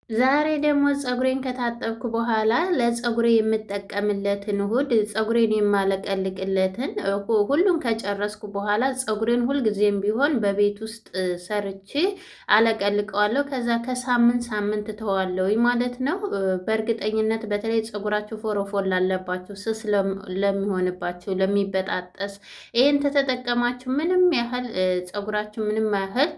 ዛሬ ደግሞ ፀጉሬን ከታጠብኩ በኋላ ለፀጉሬ የምጠቀምለትን ውህድ ፀጉሬን የማለቀልቅለትን ሁሉን ከጨረስኩ በኋላ ፀጉሬን ሁልጊዜም ቢሆን በቤት ውስጥ ሰርቼ አለቀልቀዋለሁ። ከዛ ከሳምንት ሳምንት ተዋለሁ ማለት ነው። በእርግጠኝነት በተለይ ፀጉራችሁ ፎረፎር ላለባችሁ፣ ስስ ለሚሆንባችሁ፣ ለሚበጣጠስ ይህን ተተጠቀማችሁ ምንም ያህል ፀጉራችሁ ምንም ያህል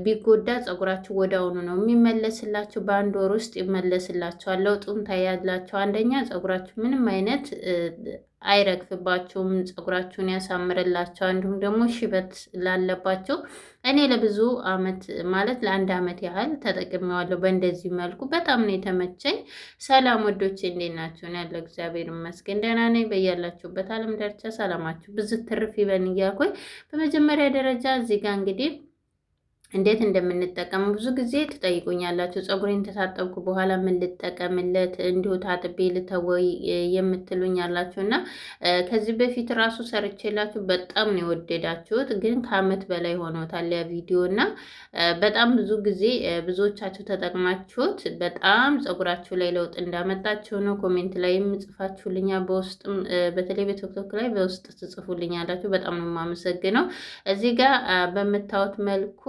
ቢጎዳ ፀጉራችሁ ወዲያውኑ ነው የሚመለስላችሁ። በአንድ ወር ውስጥ ይመለስላችኋል። ለውጡን ታያላችሁ። አንደኛ ፀጉራችሁ ምንም አይነት አይረግፍባችሁም፣ ፀጉራችሁን ያሳምርላችኋል። እንዲሁም ደግሞ ሽበት ላለባቸው እኔ ለብዙ አመት ማለት ለአንድ አመት ያህል ተጠቅሜዋለሁ። በእንደዚህ መልኩ በጣም ነው የተመቸኝ። ሰላም ወዶቼ እንዴት ናችሁ? ያለው እግዚአብሔር ይመስገን ደህና ነኝ። በያላችሁበት አለም ዳርቻ ሰላማችሁ ብዙ ትርፍ ይበን እያልኩኝ በመጀመሪያ ደረጃ እዚህ ጋር እንግዲህ እንዴት እንደምንጠቀም ብዙ ጊዜ ትጠይቁኛላችሁ። ፀጉሬን ተታጠብኩ በኋላ ምን ልጠቀምለት እንዲሁ ታጥቤ ልተወይ የምትሉኝ አላችሁ እና ከዚህ በፊት ራሱ ሰርቼላችሁ በጣም ነው የወደዳችሁት። ግን ከአመት በላይ ሆኖታል ያ ቪዲዮ እና በጣም ብዙ ጊዜ ብዙዎቻችሁ ተጠቅማችሁት በጣም ፀጉራችሁ ላይ ለውጥ እንዳመጣችሁ ነው ኮሜንት ላይ የምጽፋችሁልኛ፣ በውስጥም በተለይ በቲክቶክ ላይ በውስጥ ትጽፉልኛላችሁ። በጣም ነው የማመሰግነው። እዚህ ጋር በምታዩት መልኩ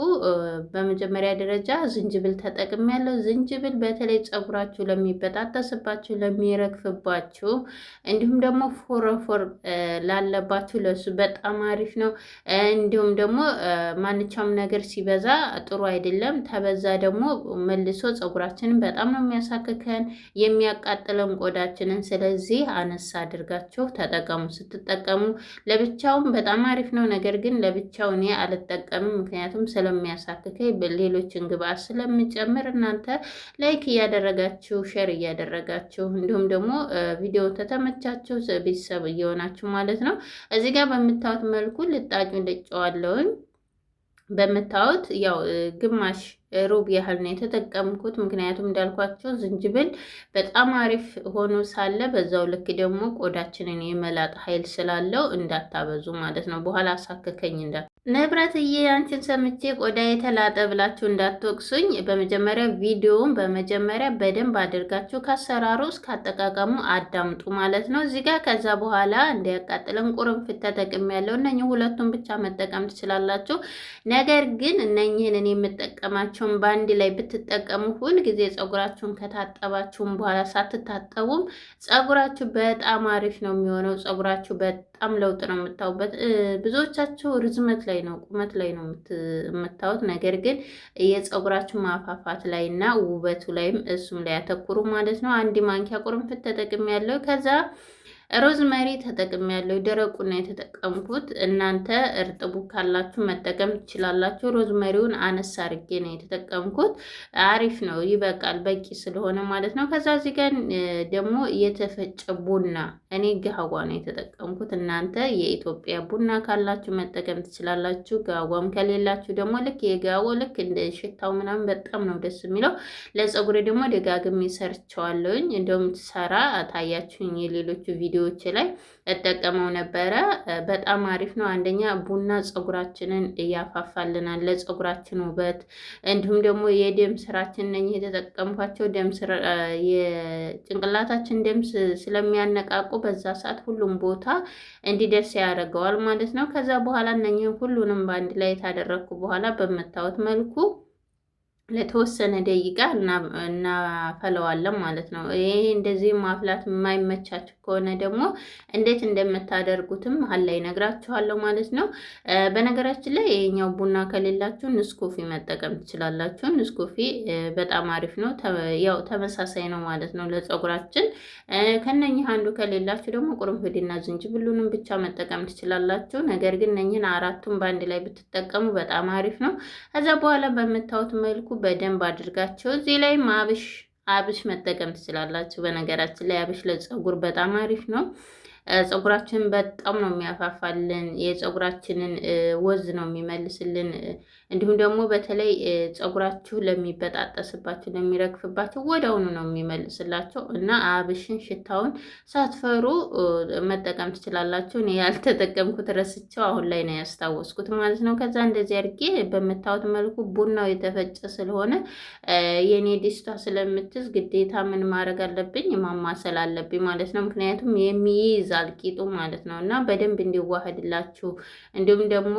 በመጀመሪያ ደረጃ ዝንጅብል ተጠቅሜያለሁ። ዝንጅብል በተለይ ፀጉራችሁ ለሚበጣጠስባችሁ፣ ለሚረግፍባችሁ እንዲሁም ደግሞ ፎረፎር ላለባችሁ ለሱ በጣም አሪፍ ነው። እንዲሁም ደግሞ ማንኛውም ነገር ሲበዛ ጥሩ አይደለም። ተበዛ ደግሞ መልሶ ፀጉራችንን በጣም ነው የሚያሳክከን፣ የሚያቃጥለን ቆዳችንን። ስለዚህ አነሳ አድርጋችሁ ተጠቀሙ። ስትጠቀሙ ለብቻውም በጣም አሪፍ ነው። ነገር ግን ለብቻው እኔ አልጠቀምም፣ ምክንያቱም ስለሚያሳክከኝ ሌሎችን ግብአት ስለምጨምር። እናንተ ላይክ እያደረጋችሁ ሼር እያደረጋችሁ እንዲሁም ደግሞ ቪዲዮ ተተመቻችሁ ቤተሰብ እየሆናችሁ ማለት ነው። እዚህ ጋር በምታዩት መልኩ ልጣጩን ልጨዋለሁኝ። በምታዩት ያው ግማሽ ሩብ ያህል ነው የተጠቀምኩት። ምክንያቱም እንዳልኳቸው ዝንጅብል በጣም አሪፍ ሆኖ ሳለ በዛው ልክ ደግሞ ቆዳችንን የመላጥ ኃይል ስላለው እንዳታበዙ ማለት ነው። በኋላ አሳከከኝ ንብረትዬ አንቺን ሰምቼ ቆዳ የተላጠ ብላችሁ እንዳትወቅሱኝ። በመጀመሪያ ቪዲዮውን በደንብ አድርጋችሁ ከአሰራሩ እስከ አጠቃቀሙ አዳምጡ ማለት ነው እዚህ ጋር። ከዛ በኋላ እንዲያቃጥለን ቁርንፍት ተጠቅሜያለሁ። እነኚህ ሁለቱን ብቻ መጠቀም ትችላላችሁ። ነገር ግን እነኚህን እኔ የምጠቀማቸውን በአንድ ላይ ብትጠቀሙ ሁል ጊዜ ፀጉራችሁን ከታጠባችሁም በኋላ ሳትታጠቡም ፀጉራችሁ በጣም አሪፍ ነው የሚሆነው። ፀጉራችሁ በጣም ለውጥ ነው የምታዩበት። ብዙዎቻችሁ ርዝመት ላይ ነው ቁመት ላይ ነው የምታዩት። ነገር ግን የፀጉራችሁ ማፋፋት ላይ እና ውበቱ ላይም እሱም ላይ ያተኩሩ ማለት ነው። አንድ ማንኪያ ቁርንፍት ተጠቅሜያለሁ። ከዛ ሮዝመሪ ተጠቅሜያለሁ። ደረቁና የተጠቀምኩት እናንተ እርጥቡ ካላችሁ መጠቀም ትችላላችሁ። ሮዝመሪውን አነስ አርጌ ነው የተጠቀምኩት። አሪፍ ነው፣ ይበቃል፣ በቂ ስለሆነ ማለት ነው። ከዛ እዚህ ጋር ደግሞ የተፈጨ ቡና፣ እኔ ገሃዋ ነው የተጠቀምኩት። እናንተ የኢትዮጵያ ቡና ካላችሁ መጠቀም ትችላላችሁ። ገሃዋም ከሌላችሁ ደግሞ ልክ የገሃዋ ልክ እንደ ሽታው ምናምን በጣም ነው ደስ የሚለው። ለፀጉሬ ደግሞ ደጋግሜ ሰርቸዋለሁኝ። እንደውም ሰራ ታያችሁኝ የሌሎቹ ቪዲዮዎች ላይ እጠቀመው ነበረ። በጣም አሪፍ ነው። አንደኛ ቡና ፀጉራችንን እያፋፋልናል፣ ለፀጉራችን ውበት እንዲሁም ደግሞ የደም ስራችን ነኝ የተጠቀምኳቸው የጭንቅላታችን ደም ስለሚያነቃቁ በዛ ሰዓት ሁሉም ቦታ እንዲደርስ ያደርገዋል ማለት ነው። ከዛ በኋላ እነኝህን ሁሉንም በአንድ ላይ ታደረግኩ በኋላ በምታዩት መልኩ ለተወሰነ ደቂቃ እናፈለዋለን ማለት ነው። ይሄ እንደዚህ ማፍላት የማይመቻችሁ ከሆነ ደግሞ እንዴት እንደምታደርጉትም መሀል ላይ ነግራችኋለሁ ማለት ነው። በነገራችን ላይ ይሄኛው ቡና ከሌላችሁ ንስኮፊ መጠቀም ትችላላችሁ። ንስኮፊ በጣም አሪፍ ነው። ያው ተመሳሳይ ነው ማለት ነው ለፀጉራችን። ከነኚህ አንዱ ከሌላችሁ ደግሞ ቁርንፍድና ዝንጅብሉንም ብቻ መጠቀም ትችላላችሁ። ነገር ግን እነኚህን አራቱን በአንድ ላይ ብትጠቀሙ በጣም አሪፍ ነው። ከዛ በኋላ በምታዩት መልኩ በደንብ አድርጋችሁ እዚህ ላይ አብሽ መጠቀም ትችላላችሁ። በነገራችን ላይ አብሽ ለፀጉር በጣም አሪፍ ነው። ፀጉራችንን በጣም ነው የሚያፋፋልን፣ የፀጉራችንን ወዝ ነው የሚመልስልን። እንዲሁም ደግሞ በተለይ ፀጉራችሁ ለሚበጣጠስባችሁ፣ ለሚረግፍባችሁ ወዲያውኑ ነው የሚመልስላቸው እና አብሽን ሽታውን ሳትፈሩ መጠቀም ትችላላችሁ። እኔ ያልተጠቀምኩት ረስቸው አሁን ላይ ነው ያስታወስኩት ማለት ነው። ከዛ እንደዚህ አድርጌ በምታዩት መልኩ ቡናው የተፈጨ ስለሆነ የኔ ዲስቷ ስለምትዝ ግዴታ ምን ማድረግ አለብኝ? ማማሰል አለብኝ ማለት ነው። ምክንያቱም የሚይዛል ቂጡ ማለት ነው እና በደንብ እንዲዋሃድላችሁ እንዲሁም ደግሞ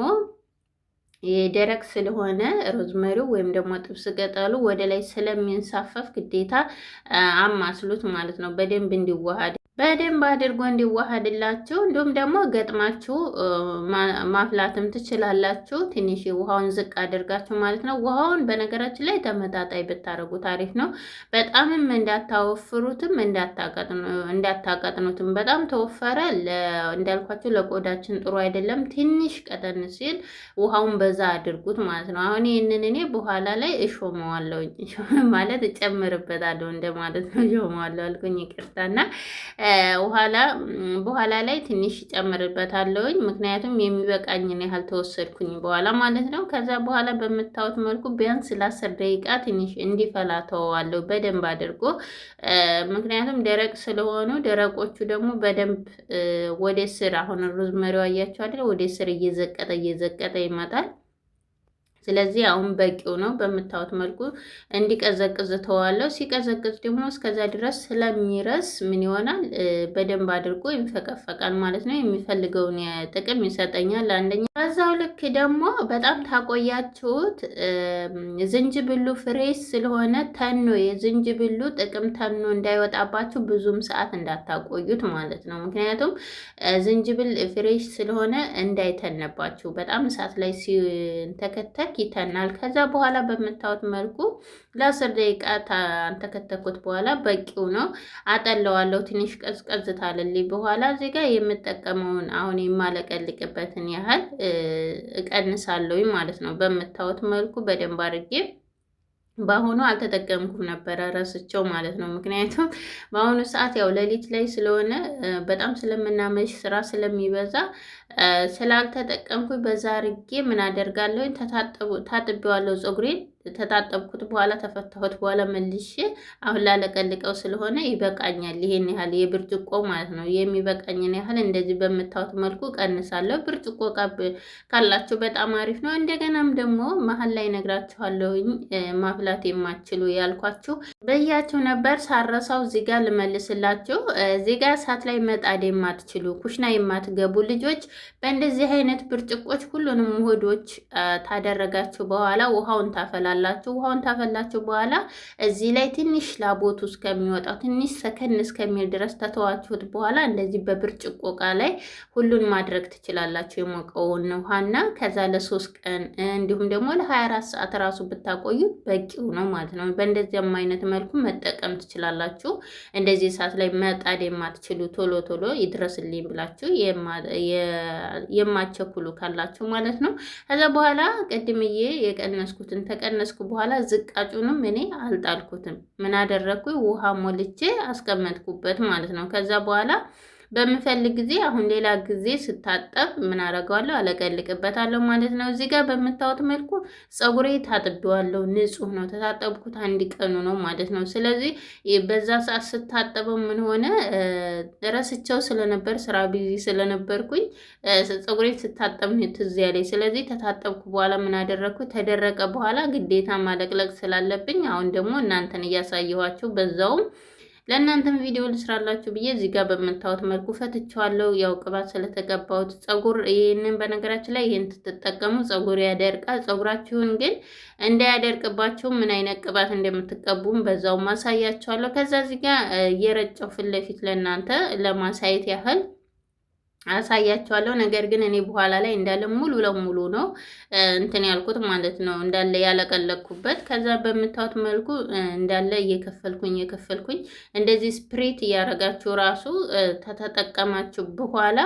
የደረቅ ስለሆነ ሮዝመሪው ወይም ደግሞ ጥብስ ቅጠሉ ወደ ላይ ስለሚንሳፈፍ ግዴታ አማስሉት ማለት ነው በደንብ እንዲዋሃድ በደንብ አድርጎ እንዲዋሃድላችሁ። እንዲሁም ደግሞ ገጥማችሁ ማፍላትም ትችላላችሁ። ትንሽ ውሃውን ዝቅ አድርጋችሁ ማለት ነው። ውሃውን በነገራችን ላይ ተመጣጣኝ ብታደርጉት አሪፍ ነው። በጣምም እንዳታወፍሩትም እንዳታቀጥኑትም። በጣም ተወፈረ እንዳልኳችሁ ለቆዳችን ጥሩ አይደለም። ትንሽ ቀጠን ሲል ውሃውን በዛ አድርጉት ማለት ነው። አሁን ይህንን እኔ በኋላ ላይ እሾመዋለሁ ማለት እጨምርበታለሁ እንደማለት ነው። እሾመዋለሁ አልኩኝ ይቅርታና በኋላ ላይ ትንሽ ጨምርበታለሁኝ። ምክንያቱም የሚበቃኝን ያህል ተወሰድኩኝ በኋላ ማለት ነው። ከዛ በኋላ በምታዩት መልኩ ቢያንስ ለ10 ደቂቃ ትንሽ እንዲፈላ ተወዋለሁ በደንብ አድርጎ። ምክንያቱም ደረቅ ስለሆኑ ደረቆቹ ደግሞ በደንብ ወደ ስር አሁን ሮዝመሪው አያችሁ አይደል? ወደ ስር እየዘቀጠ ይመጣል። ስለዚህ አሁን በቂው ነው። በምታዩት መልኩ እንዲቀዘቅዝ ተዋለው። ሲቀዘቅዝ ደግሞ እስከዛ ድረስ ስለሚረስ ምን ይሆናል? በደንብ አድርጎ ይፈቀፈቃል ማለት ነው። የሚፈልገውን ጥቅም ይሰጠኛል። አንደኛ በዛው ልክ ደግሞ በጣም ታቆያችሁት ዝንጅብሉ ፍሬሽ ስለሆነ ተኖ የዝንጅብሉ ጥቅም ተኖ እንዳይወጣባችሁ ብዙም ሰዓት እንዳታቆዩት ማለት ነው። ምክንያቱም ዝንጅብል ፍሬሽ ስለሆነ እንዳይተነባችሁ በጣም እሳት ላይ ሲንተከተክ ይተናል። ከዛ በኋላ በምታዩት መልኩ ለ10 ደቂቃ አንተከተኩት በኋላ በቂው ነው። አጠለዋለሁ። ትንሽ ቀዝቀዝ ታለልኝ በኋላ እዚህ ጋር የምጠቀመውን አሁን የማለቀልቅበትን ያህል እቀንሳለሁ ማለት ነው። በምታዩት መልኩ በደንብ አድርጌ በአሁኑ አልተጠቀምኩም ነበረ ረስቸው ማለት ነው። ምክንያቱም በአሁኑ ሰዓት ያው ሌሊት ላይ ስለሆነ በጣም ስለምናመሽ ስራ ስለሚበዛ ስላልተጠቀምኩኝ በዛ አድርጌ ምን አደርጋለሁ? ታጥቤዋለሁ ፀጉሬን ተታጠብኩት በኋላ ተፈታሁት በኋላ መልሼ አሁን ላለቀልቀው ስለሆነ ይበቃኛል። ይሄን ያህል የብርጭቆ ማለት ነው የሚበቃኝን ያህል እንደዚህ በምታዩት መልኩ ቀንሳለሁ። ብርጭቆ ካላችሁ በጣም አሪፍ ነው። እንደገናም ደግሞ መሀል ላይ ነግራችኋለሁኝ ማፍላት የማትችሉ ያልኳችሁ በያችሁ ነበር ሳረሳው እዚህ ጋር ልመልስላችሁ። እዚህ ጋር እሳት ላይ መጣድ የማትችሉ ኩሽና የማትገቡ ልጆች በእንደዚህ አይነት ብርጭቆች ሁሉንም ውህዶች ታደረጋችሁ በኋላ ውሃውን ታፈላላችሁ። ውሃውን ታፈላችሁ በኋላ እዚህ ላይ ትንሽ ላቦቱ እስከሚወጣው ትንሽ ሰከን እስከሚል ድረስ ተተዋችሁት በኋላ እንደዚህ በብርጭቆ እቃ ላይ ሁሉን ማድረግ ትችላላችሁ። የሞቀውን ውሃና ከዛ ለ3 ቀን እንዲሁም ደግሞ ለ24 ሰዓት ራሱ ብታቆዩት በቂው ነው ማለት ነው። በእንደዚያም አይነት መልኩ መጠቀም ትችላላችሁ። እንደዚህ እሳት ላይ መጣድ የማትችሉ ቶሎ ቶሎ ይድረስልኝ ብላችሁ የማቸኩሉ ካላችሁ ማለት ነው። ከዛ በኋላ ቅድምዬ የቀነስኩትን ተቀነስኩ በኋላ ዝቃጩንም እኔ አልጣልኩትም። ምን አደረግኩኝ? ውሃ ሞልቼ አስቀመጥኩበት ማለት ነው። ከዛ በኋላ በምፈልግ ጊዜ አሁን ሌላ ጊዜ ስታጠብ ምን አደርገዋለሁ? አለቀልቅበታለሁ ማለት ነው። እዚህ ጋር በምታዩት መልኩ ፀጉሬ ታጥቤዋለሁ። ንጹህ ነው። ተታጠብኩት 1 ቀኑ ነው ማለት ነው። ስለዚህ በዛ ሰዓት ስታጠበው ምን ሆነ? ረስቸው ስለነበር ስራ ቢዚ ስለነበርኩኝ ፀጉሬ ስታጠብ ነው ትዝ ያለኝ። ስለዚህ ተታጠብኩ በኋላ ምን አደረግኩ? ተደረቀ በኋላ ግዴታ ማለቅለቅ ስላለብኝ አሁን ደግሞ እናንተን እያሳየኋችሁ በዛውም ለእናንተም ቪዲዮ ልስራላችሁ ብዬ እዚህ ጋር በምታዩት መልኩ ፈትቼዋለሁ። ያው ቅባት ስለተቀባሁት ፀጉር ይሄንን በነገራችን ላይ ይሄን ትጠቀሙ ፀጉር ያደርቃል። ፀጉራችሁን ግን እንዳያደርቅባችሁ ምን አይነት ቅባት እንደምትቀቡም በዛው ማሳያችኋለሁ። ከዛ እዚህ ጋር እየረጨው ፊት ለፊት ለእናንተ ለማሳየት ያህል አሳያቸዋለሁ። ነገር ግን እኔ በኋላ ላይ እንዳለ ሙሉ ለሙሉ ነው እንትን ያልኩት ማለት ነው፣ እንዳለ ያለቀለኩበት። ከዛ በምታዩት መልኩ እንዳለ እየከፈልኩኝ እንደዚህ ስፕሬት እያረጋችሁ ራሱ ተተጠቀማችሁ በኋላ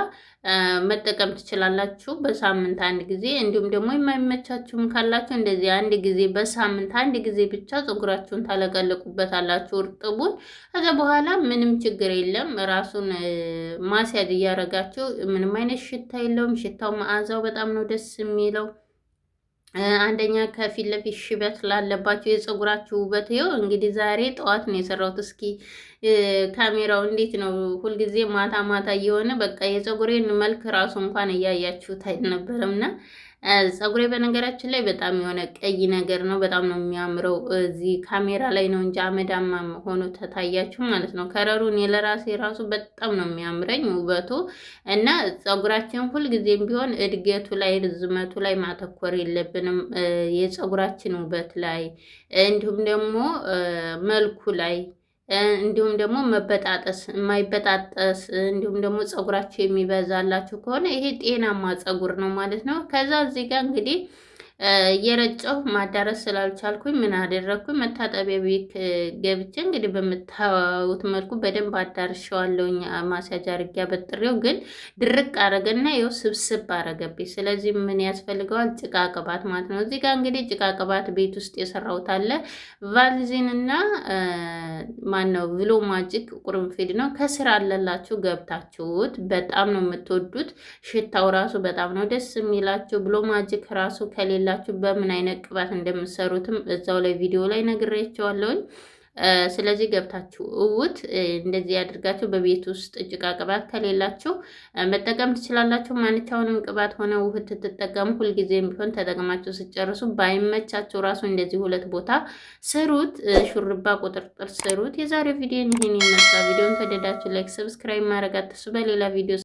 መጠቀም ትችላላችሁ፣ በሳምንት አንድ ጊዜ። እንዲሁም ደግሞ የማይመቻችሁም ካላችሁ እንደዚህ አንድ ጊዜ በሳምንት አንድ ጊዜ ብቻ ፀጉራችሁን ታለቀልቁበታላችሁ እርጥቡን። ከዛ በኋላ ምንም ችግር የለም ራሱን ማስያዝ እያረጋችሁ ምንም አይነት ሽታ የለውም። ሽታው መዓዛው በጣም ነው ደስ የሚለው። አንደኛ ከፊት ለፊት ሽበት ላለባቸው የፀጉራችሁ ውበት ይኸው እንግዲህ ዛሬ ጠዋት ነው የሰራሁት። እስኪ ካሜራው እንዴት ነው? ሁልጊዜ ማታ ማታ እየሆነ በቃ የፀጉሬን መልክ ራሱ እንኳን እያያችሁት አይነበረም እና ፀጉሬ በነገራችን ላይ በጣም የሆነ ቀይ ነገር ነው። በጣም ነው የሚያምረው። እዚህ ካሜራ ላይ ነው እንጂ አመዳማ ሆኖ ተታያችሁ ማለት ነው። ከረሩ እኔ ለራሴ ራሱ በጣም ነው የሚያምረኝ ውበቱ። እና ፀጉራችን ሁልጊዜም ቢሆን እድገቱ ላይ ርዝመቱ ላይ ማተኮር የለብንም። የፀጉራችን ውበት ላይ እንዲሁም ደግሞ መልኩ ላይ እንዲሁም ደግሞ መበጣጠስ የማይበጣጠስ እንዲሁም ደግሞ ፀጉራችሁ የሚበዛላችሁ ከሆነ ይሄ ጤናማ ፀጉር ነው ማለት ነው። ከዛ እዚህ ጋር እንግዲህ እየረጨሁ ማዳረስ ስላልቻልኩኝ ምን አደረግኩኝ? መታጠቢያ ቤት ገብቼ እንግዲህ በምታዩት መልኩ በደንብ አዳርሸዋለሁኝ። ማስያጅ አድርጌ አበጥሬው ግን ድርቅ አረገና ይኸው ስብስብ አረገብኝ። ስለዚህ ምን ያስፈልገዋል? ጭቃ ቅባት ማለት ነው። እዚህ ጋር እንግዲህ ጭቃ ቅባት ቤት ውስጥ የሰራሁት አለ። ቫልዚን እና ማን ነው ብሎ ማጂክ ቁርንፊድ ነው። ከስር አለላችሁ ገብታችሁት በጣም ነው የምትወዱት። ሽታው ራሱ በጣም ነው ደስ የሚላችሁ። ብሎ ማጂክ ራሱ ከሌላችሁ በምን አይነት ቅባት እንደምትሰሩትም እዛው ላይ ቪዲዮ ላይ ነግሬያቸዋለሁኝ። ስለዚህ ገብታችሁ እውት እንደዚህ ያድርጋችሁ። በቤት ውስጥ ጭቃ ቅባት ከሌላችሁ መጠቀም ትችላላችሁ። ማንኛውንም ቅባት ሆነ ውህድ ትጠቀሙ። ሁልጊዜም ቢሆን ተጠቅማችሁ ስጨርሱ ባይመቻችሁ ራሱ እንደዚህ 2 ቦታ ስሩት። ሹርባ ቁጥርጥር ስሩት። የዛሬው ቪዲዮ ይህን ይመስላል። ቪዲዮን ተወደዳችሁ ላይክ፣ ሰብስክራይብ ማድረግ አትርሱ። በሌላ ቪዲዮ